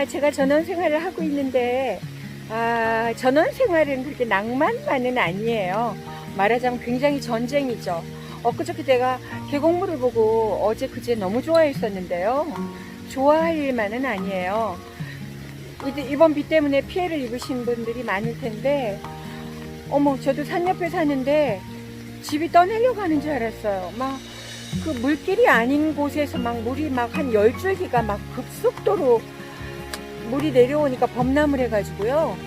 제가 전원 생활을 하고 있는데, 전원 생활은 그렇게 낭만만은 아니에요. 말하자면 굉장히 전쟁이죠. 엊그저께 내가 계곡물을 보고 어제 그제 너무 좋아했었는데요. 좋아할 일만은 아니에요. 이번 비 때문에 피해를 입으신 분들이 많을 텐데, 어머, 저도 산 옆에 사는데 집이 떠내려고 하는 줄 알았어요. 막 그 물길이 아닌 곳에서 막 물이 막 한 10줄기가 막 급속도로 물이 내려오니까 범람을 해가지고요.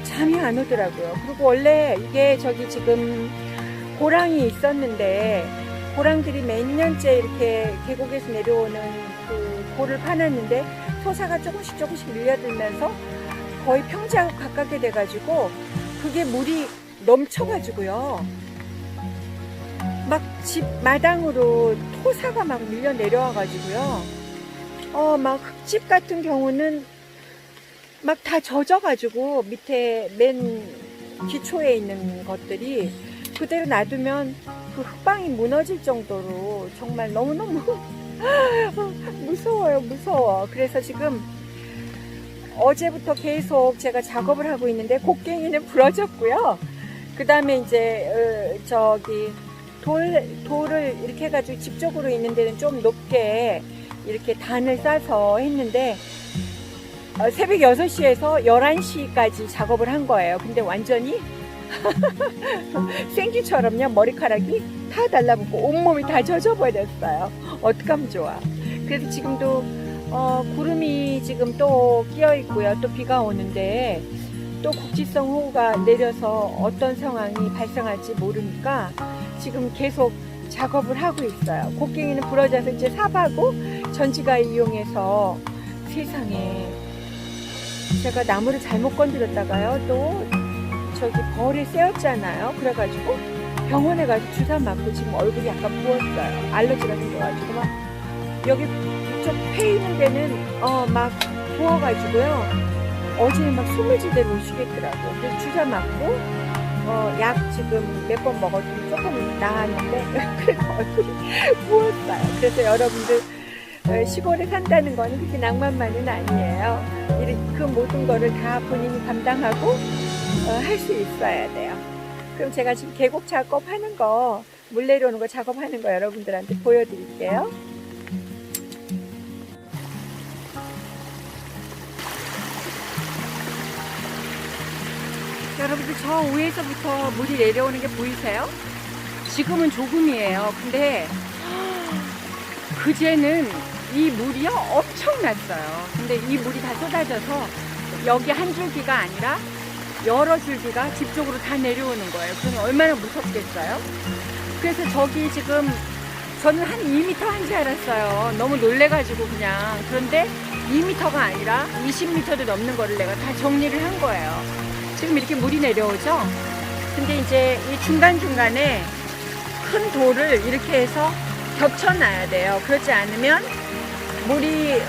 잠이 안 오더라고요. 그리고 원래 이게 저기 지금 고랑이 있었는데, 고랑들이 몇 년째 이렇게 계곡에서 내려오는 그 골을 파놨는데, 토사가 조금씩 밀려들면서 거의 평지하고 가깝게 돼가지고 그게 물이 넘쳐가지고요. 막 집 마당으로 토사가 막 밀려 내려와가지고요. 막 흙집 같은 경우는 막 다 젖어가지고 밑에 맨 기초에 있는 것들이 그대로 놔두면 그 흙방이 무너질 정도로 정말 너무너무 무서워. 그래서 지금 어제부터 계속 제가 작업을 하고 있는데, 곡괭이는 부러졌고요. 그 다음에 이제 돌을 이렇게 해가지고 집 쪽으로 있는 데는 좀 높게 이렇게 단을 싸서 했는데, 새벽 6시에서 11시까지 작업을 한 거예요. 근데 완전히 생쥐처럼요, 머리카락이 다 달라붙고 온몸이 다 젖어버렸어요. 어떡하면 좋아. 그래서 지금도 구름이 지금 또 끼어 있고요. 또 비가 오는데 또 국지성 호우가 내려서 어떤 상황이 발생할지 모르니까 지금 계속 작업을 하고 있어요. 곡괭이는 부러져서 이제 삽하고 전지가 이용해서, 세상에, 제가 나무를 잘못 건드렸다가요, 또 저기 벌에 쐬었잖아요. 그래가지고 병원에 가서 주사 맞고 지금 얼굴이 약간 부었어요. 알러지가 생겨가지고 막 여기 이쪽 폐 있는 데는 막 부어가지고요. 어제는 막 숨을 제대로 못 쉬겠더라고요. 그래서 주사 맞고 약 지금 몇 번 먹었더니 조금 나았는데 그래서 얼굴이 부었어요. 그래서 여러분들, 시골에 산다는 거는 그렇게 낭만만은 아니에요. 그 모든 거를 다 본인이 감당하고 할 수 있어야 돼요. 그럼 제가 지금 계곡 작업하는 거, 물 내려오는 거 작업하는 거 여러분들한테 보여드릴게요. 여러분들, 저 위에서부터 물이 내려오는 게 보이세요? 지금은 조금이에요. 근데 그제는 이 물이요 엄청났어요. 근데 이 물이 다 쏟아져서 여기 한 줄기가 아니라 여러 줄기가 집 쪽으로 다 내려오는 거예요. 그러면 얼마나 무섭겠어요? 그래서 저기 지금 저는 한 2m 한 줄 알았어요. 너무 놀래가지고 그냥. 그런데 2m가 아니라 20m도 넘는 거를 내가 다 정리를 한 거예요. 지금 이렇게 물이 내려오죠? 근데 이제 이 중간중간에 큰 돌을 이렇게 해서 겹쳐놔야 돼요. 그렇지 않으면 물이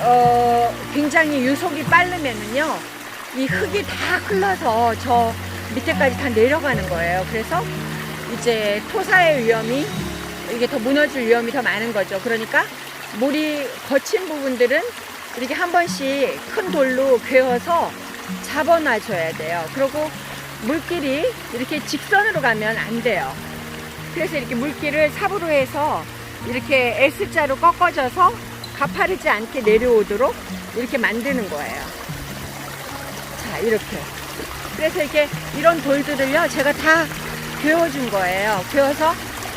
굉장히 유속이 빠르면은요, 이 흙이 다 흘러서 저 밑에까지 다 내려가는 거예요. 그래서 이제 토사의 위험이, 이게 더 무너질 위험이 더 많은 거죠. 그러니까 물이 거친 부분들은 이렇게 한 번씩 큰 돌로 괴어서 잡아놔줘야 돼요. 그리고 물길이 이렇게 직선으로 가면 안 돼요. 그래서 이렇게 물길을 삽으로 해서 이렇게 S자로 꺾어져서 가파르지 않게 내려오도록 이렇게 만드는 거예요. 자, 이렇게. 그래서 이렇게 이런 돌들을요, 제가 다 괴어준 거예요. 괴어서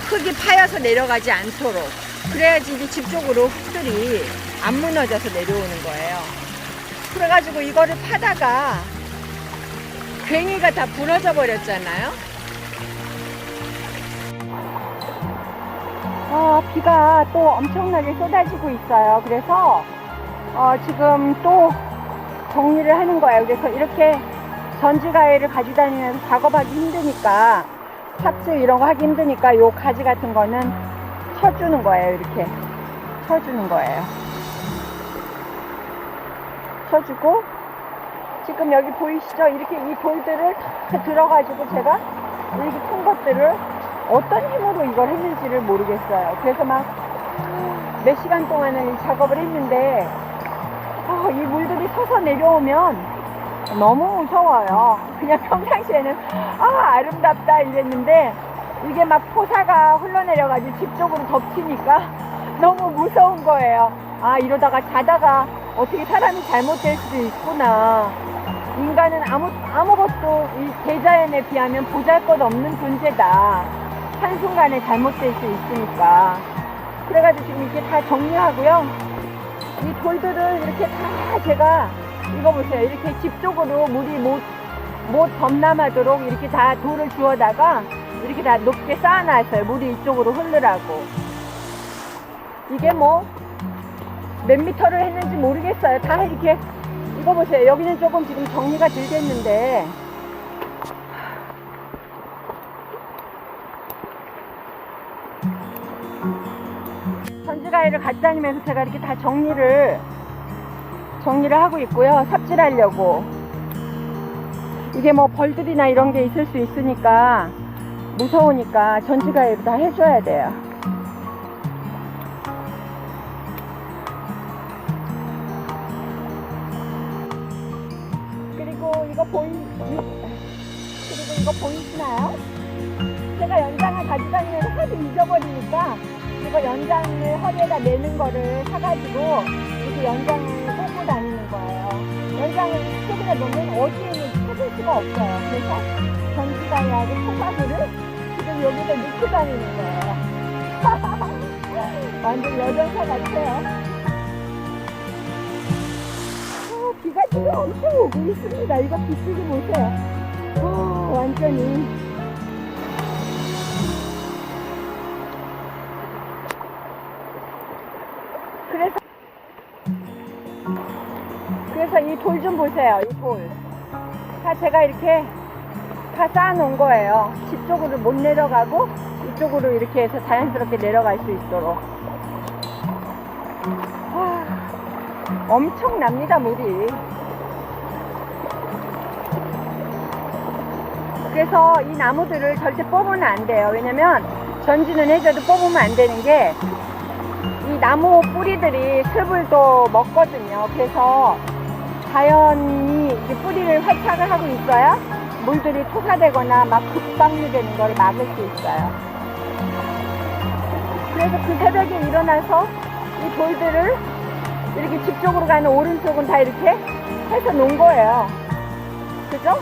흙이 파여서 내려가지 않도록. 그래야지 이제 집 쪽으로 흙들이 안 무너져서 내려오는 거예요. 그래가지고 이거를 파다가 괭이가 다 부러져 버렸잖아요. 비가 또 엄청나게 쏟아지고 있어요. 그래서 지금 또 정리를 하는 거예요. 그래서 이렇게 전지가위를 가지고 다니면서 작업하기 힘드니까, 삽질 이런 거 하기 힘드니까 요 가지 같은 거는 쳐주는 거예요. 이렇게 쳐주는 거예요. 쳐주고, 지금 여기 보이시죠? 이렇게 이 돌들을 탁 들어가지고 제가 이렇게 큰 것들을 어떤 힘으로 이걸 했는지를 모르겠어요. 그래서 막 몇 시간 동안은 작업을 했는데, 이 물들이 쳐서 내려오면 너무 무서워요. 그냥 평상시에는 아름답다 이랬는데 이게 막 토사가 흘러내려가지고 집 쪽으로 덮치니까 너무 무서운 거예요. 이러다가 자다가 어떻게 사람이 잘못될 수도 있구나. 인간은 아무것도 이 대자연에 비하면 보잘것없는 존재다. 한순간에 잘못될 수 있으니까. 그래가지고 지금 이렇게 다 정리하고요. 이 돌들을 이렇게 다 제가 이거 보세요. 이렇게 집 쪽으로 물이 못 범람하도록 이렇게 다 돌을 주워다가 이렇게 다 높게 쌓아놨어요. 물이 이쪽으로 흐르라고. 이게 뭐 몇 미터를 했는지 모르겠어요. 다 이렇게 이거 보세요. 여기는 조금 지금 정리가 덜 됐는데 전지가위를 갖다 다니면서 제가 이렇게 다 정리를 하고 있고요. 삽질하려고. 이게 뭐 벌들이나 이런 게 있을 수 있으니까 무서우니까 전지가위로 다 해줘야 돼요. 그리고 이거 보이시나요? 제가 연장을 가지고 다니면서 하도 잊어버리니까 이거 연장을 허리에다 매는 거를 사가지고 이렇게 연장을 꽂고 다니는 거예요. 연장을 속에 놓으면 어디에 있는지 찾을 수가 없어요. 그래서 전지가위하고 토사구를 지금 여기다 넣고 다니는 거예요. 완전 여전사 같아요. 비가 지금 엄청 오고 있습니다. 이거 비치기 보세요. 완전히. 그래서 이 돌 좀 보세요. 이 돌. 다 제가 이렇게 다 쌓아놓은 거예요. 집 쪽으로 못 내려가고 이쪽으로 이렇게 해서 자연스럽게 내려갈 수 있도록. 엄청납니다, 물이. 그래서 이 나무들을 절대 뽑으면 안 돼요. 왜냐면 전지는 해줘도 뽑으면 안 되는 게 이 나무 뿌리들이 습을 먹거든요. 그래서 자연이 이제 뿌리를 활착을 하고 있어야 물들이 토사되거나 막 급방류되는 걸 막을 수 있어요. 그래서 그 새벽에 일어나서 이 돌들을 이렇게 집 쪽으로 가는 오른쪽은 다 이렇게 해서 놓은 거예요. 그죠?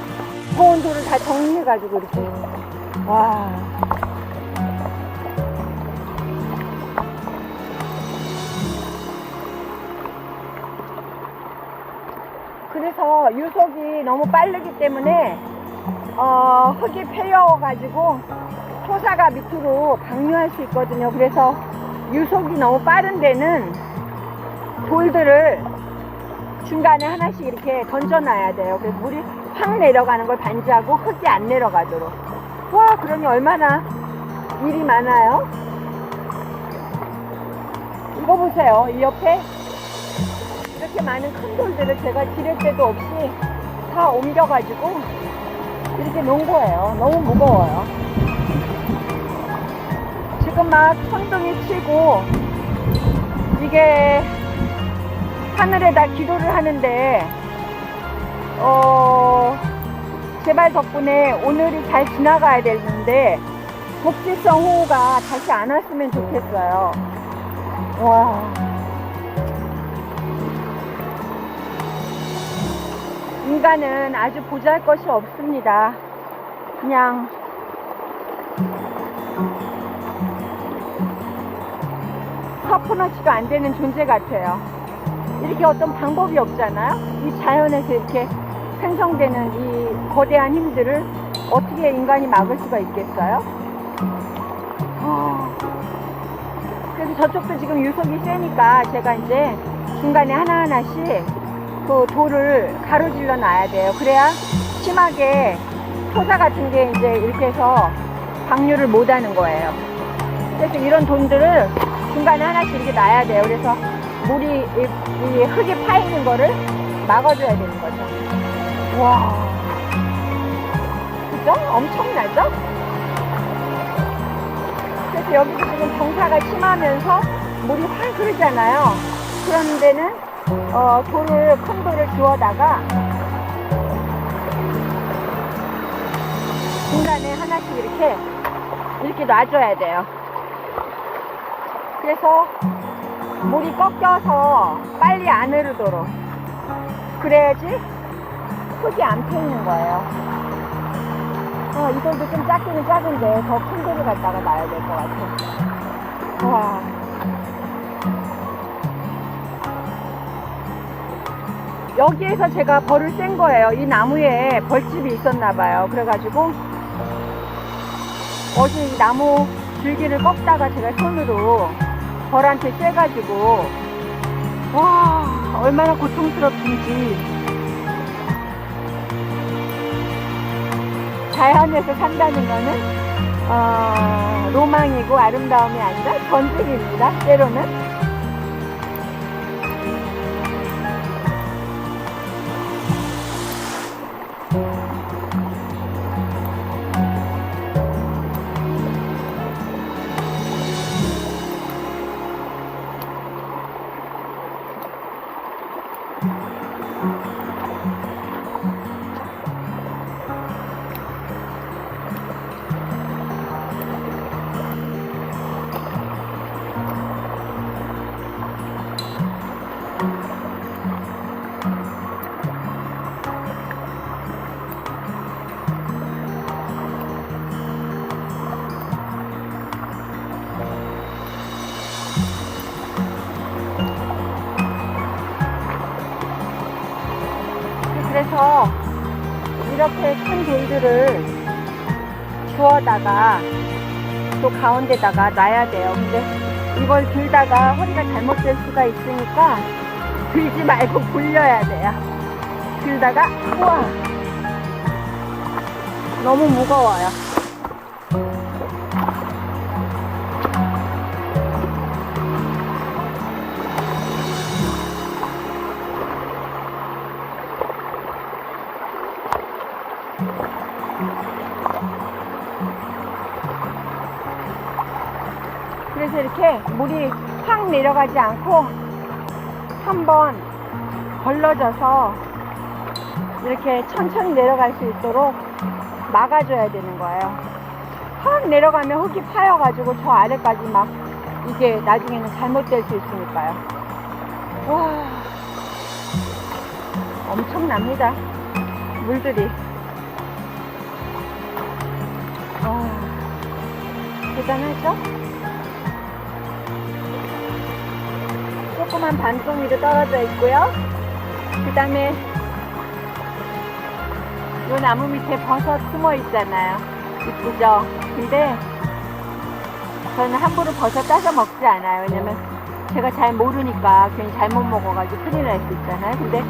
무거운 돌을 다 정리해가지고 이렇게. 와. 그래서 유속이 너무 빠르기 때문에 흙이 패여가지고 토사가 밑으로 방류할 수 있거든요. 그래서 유속이 너무 빠른 데는 돌들을 중간에 하나씩 이렇게 던져놔야 돼요. 그래서 물이 확 내려가는 걸 반지하고 흙이 안 내려가도록. 와, 그러니 얼마나 일이 많아요. 이거 보세요. 이 옆에 이렇게 많은 큰 돌들을 제가 지렛 데도 없이 다 옮겨가지고 이렇게 놓은 거예요. 너무 무거워요. 지금 막 천둥이 치고 이게 하늘에다 기도를 하는데 제발 덕분에 오늘이 잘 지나가야 되는데 북지성 호우가 다시 안 왔으면 좋겠어요. 와. 인간은 아주 보잘것이 없습니다. 그냥 서프너치도 안 되는 존재 같아요. 이렇게 어떤 방법이 없잖아요. 이 자연에서 이렇게 생성되는 이 거대한 힘들을 어떻게 인간이 막을 수가 있겠어요? 그래서 저쪽도 지금 유속이 세니까 제가 이제 중간에 하나하나씩 그 돌을 가로질러 놔야 돼요. 그래야 심하게 토사 같은 게 이제 이렇게 해서 방류를 못 하는 거예요. 그래서 이런 돌들을 중간에 하나씩 이렇게 놔야 돼요. 그래서 물이 이 흙이 파이는 거를 막아줘야 되는 거죠. 와, 그죠? 엄청나죠? 그래서 여기도 지금 경사가 심하면서 물이 확 흐르잖아요. 그런 데는 큰 돌을 주워다가 중간에 하나씩 이렇게 놔줘야 돼요. 그래서 물이 꺾여서 빨리 안 흐르도록. 그래야지 흙이 안 패이는 거예요. 이 돌도 좀 작기는 작은데 더 큰 돌을 갖다가 놔야 될 것 같아. 와. 여기에서 제가 벌을 뗀 거예요. 이 나무에 벌집이 있었나 봐요. 그래가지고 어제 이 나무 줄기를 꺾다가 제가 손으로 벌한테 쐬가지고 와, 얼마나 고통스럽든지. 자연에서 산다는 거는 로망이고 아름다움이 아니라 전쟁입니다. 때로는. 그래서 이렇게 큰 돌들을 주워다가 또 가운데다가 놔야 돼요. 근데 이걸 들다가 허리가 잘못될 수가 있으니까 들지 말고 굴려야 돼요. 들다가 우와, 너무 무거워요. 그래서 이렇게 물이 확 내려가지 않고 한번 걸러져서 이렇게 천천히 내려갈 수 있도록 막아줘야 되는 거예요. 확 내려가면 흙이 파여가지고 저 아래까지 막 이게 나중에는 잘못될 수 있으니까요. 와, 엄청납니다. 물들이. 와, 대단하죠? 조그만 반송이도 떨어져 있고요. 그 다음에 이 나무 밑에 버섯 숨어 있잖아요. 이쁘죠? 근데 저는 함부로 버섯 따서 먹지 않아요. 왜냐면 제가 잘 모르니까 괜히 잘못 먹어가지고 큰일 날 수 있잖아요. 근데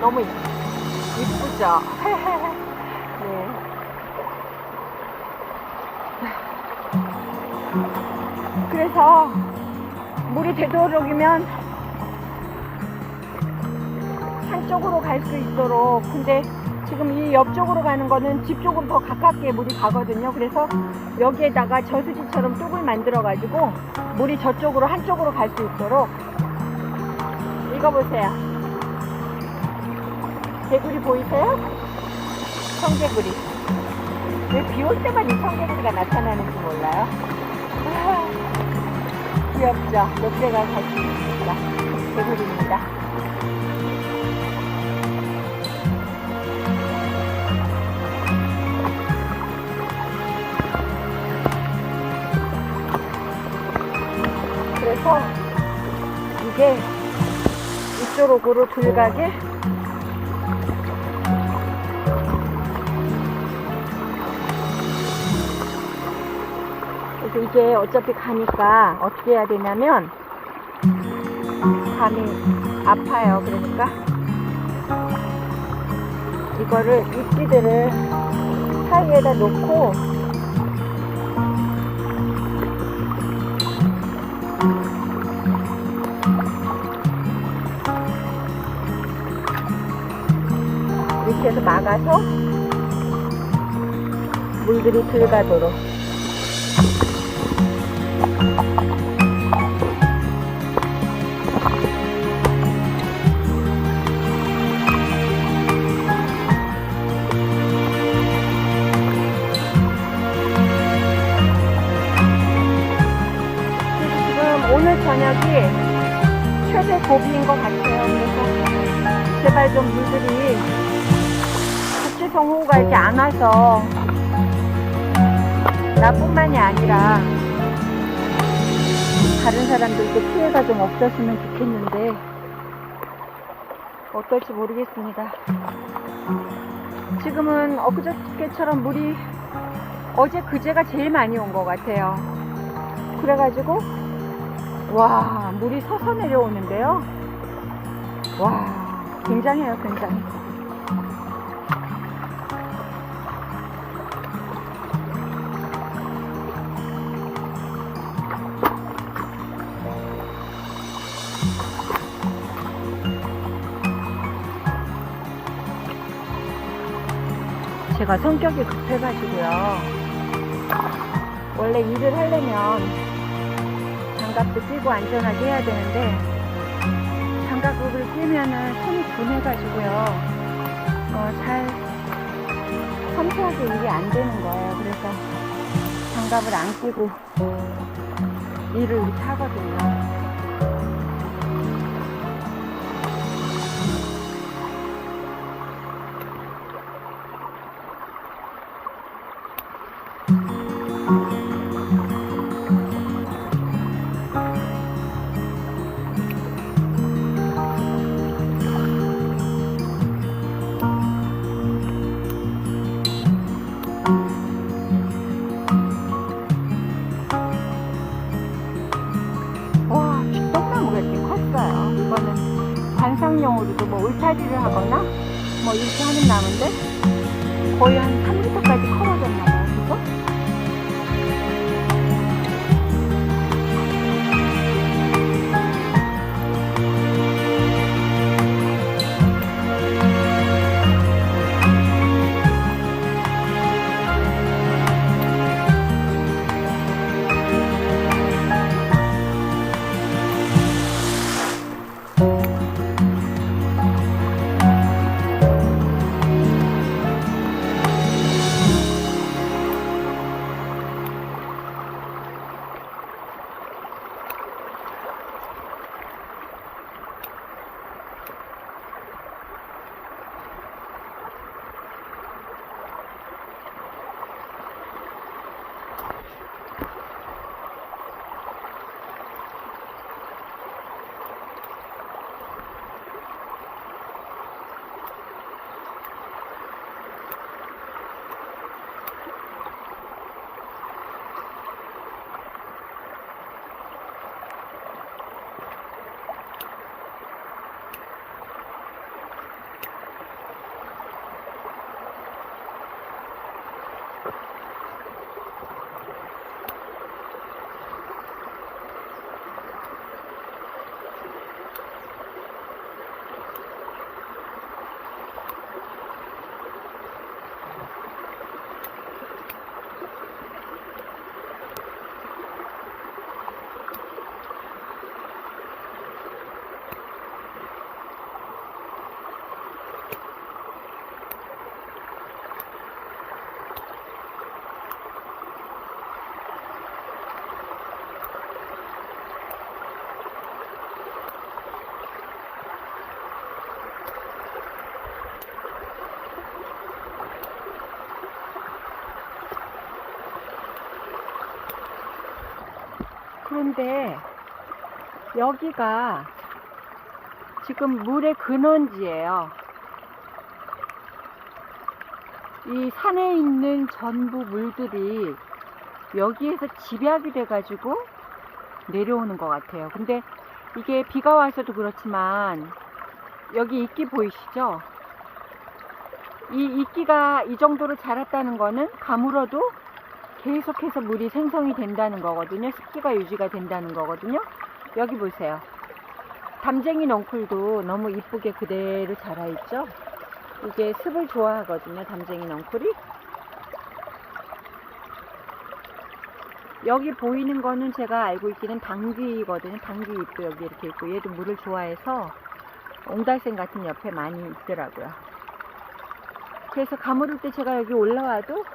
너무 이쁘죠? 네. 그래서 물이 되도록이면 한쪽으로 갈 수 있도록. 근데 지금 이 옆쪽으로 가는 거는 집 쪽으로 더 가깝게 물이 가거든요. 그래서 여기에다가 저수지처럼 뚝을 만들어 가지고 물이 저쪽으로 한쪽으로 갈 수 있도록. 이거 보세요. 개구리 보이세요? 청개구리. 왜 비 올 때만 이 청개구리가 나타나는지 몰라요? 귀엽죠? 롯데가 갈 수 있습니다. 개구리입니다. 그래서 이게 이쪽으로 들어가게 그래서 이게 어차피 가니까 어떻게 해야 되냐면 감이 아파요. 그러니까 이거를 잎지들을 사이에다 놓고 이렇게 해서 막아서 물들이 들어가도록. 고비인 것 같아요. 그래서 제발 좀 물들이 국지성 호우가 이렇게 안 와서 나뿐만이 아니라 다른 사람들도 피해가 좀 없었으면 좋겠는데 어떨지 모르겠습니다. 지금은 엊그저께처럼 물이 어제 그제가 제일 많이 온 것 같아요. 그래가지고 와, 물이 서서 내려오는데요. 와, 굉장해요, 굉장히. 제가 성격이 급해가지고요. 원래 일을 하려면 장갑도 끼고 안전하게 해야 되는데 장갑을 끼면은 손이 분해가지고요. 잘 섬세하게 일이 안 되는 거예요. 그래서 장갑을 안 끼고 일을 이렇게 하거든요. 와, 菊동나무가 이렇게 컸어요. 이거는 관상용으로도 뭐 울타리를 하거나 뭐 이렇게 하는 나무인데 거의 한 3m까지 커버졌나봐요. 그죠? 그런데 여기가 지금 물의 근원지예요. 이 산에 있는 전부 물들이 여기에서 집약이 돼가지고 내려오는 것 같아요. 근데 이게 비가 와서도 그렇지만 여기 이끼 보이시죠? 이 이끼가 이 정도로 자랐다는 거는 가물어도 계속해서 물이 생성이 된다는 거거든요. 습기가 유지가 된다는 거거든요. 여기 보세요. 담쟁이 넝쿨도 너무 이쁘게 그대로 자라있죠. 이게 습을 좋아하거든요. 담쟁이 넝쿨이. 여기 보이는 거는 제가 알고 있기는 당귀거든요. 당귀 잎도 여기 이렇게 있고, 얘도 물을 좋아해서 옹달샘 같은 옆에 많이 있더라고요. 그래서 가물을 때 제가 여기 올라와도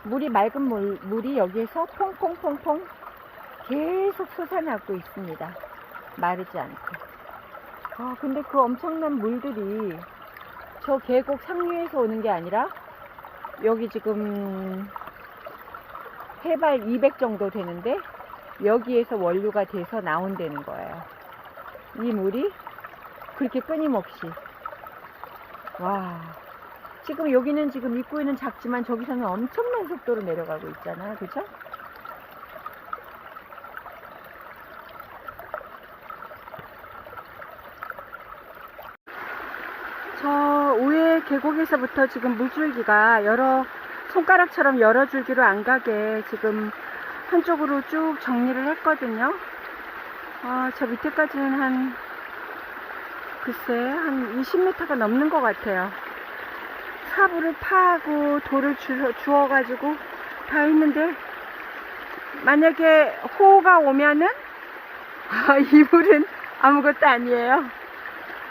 물이 맑은 물이 여기에서 퐁퐁퐁퐁 계속 솟아나고 있습니다. 마르지 않고. 근데 그 엄청난 물들이 저 계곡 상류에서 오는 게 아니라 여기 지금 해발 200 정도 되는데 여기에서 원류가 돼서 나온다는 거예요. 이 물이 그렇게 끊임없이. 와, 지금 여기는 지금 입구에는 작지만 저기서는 엄청난 속도로 내려가고 있잖아요. 그죠? 저 우회 계곡에서부터 지금 물줄기가 손가락처럼 여러 줄기로 안 가게 지금 한쪽으로 쭉 정리를 했거든요. 저 밑에까지는 글쎄 한 20m가 넘는 것 같아요. 사부를 파고 돌을 주워가지고 다 했는데 만약에 호우가 오면은 이 물은 아무것도 아니에요.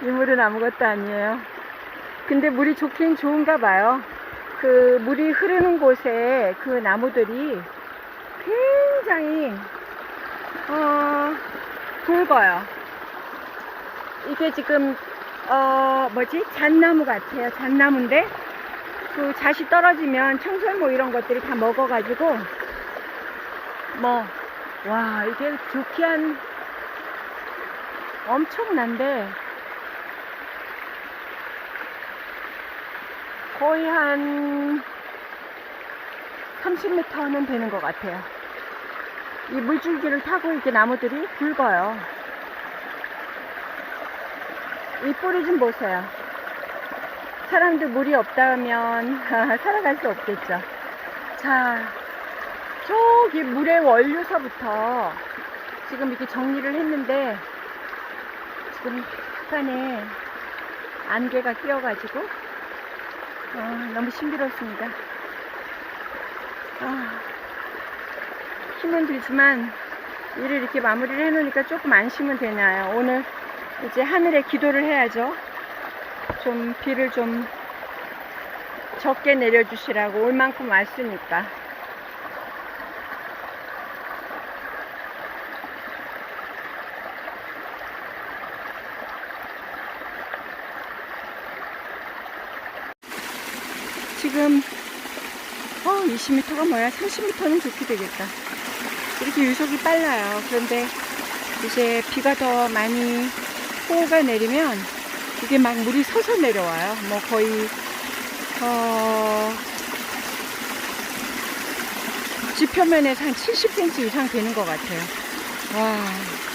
이 물은 아무것도 아니에요. 근데 물이 좋긴 좋은가 봐요. 그 물이 흐르는 곳에 그 나무들이 굉장히 굵어요. 이게 지금 잣나무 같아요. 잣나무인데 그 잣이 떨어지면 청설모 이런 것들이 다 먹어가지고 와, 이게 좋기 한 엄청난데 거의 한 30m는 되는 것 같아요. 이 물줄기를 타고 이렇게 나무들이 굵어요. 이 뿌리 좀 보세요. 사람들 물이 없다면 살아갈 수 없겠죠. 자, 저기 물의 원료서부터 지금 이렇게 정리를 했는데 지금 약간의 안개가 끼어가지고 너무 힘들었습니다. 힘은 들지만 일을 이렇게 마무리를 해놓으니까 조금 안심은 되나요. 오늘 이제 하늘에 기도를 해야죠. 좀 비를 좀 적게 내려주시라고. 올 만큼 왔으니까. 지금 20m가 뭐야, 30m는 좋게 되겠다. 이렇게 유속이 빨라요. 그런데 이제 비가 더 많이 호우가 내리면 이게 막 물이 서서 내려와요. 뭐 거의 지표면에서 한 70cm 이상 되는 것 같아요. 와.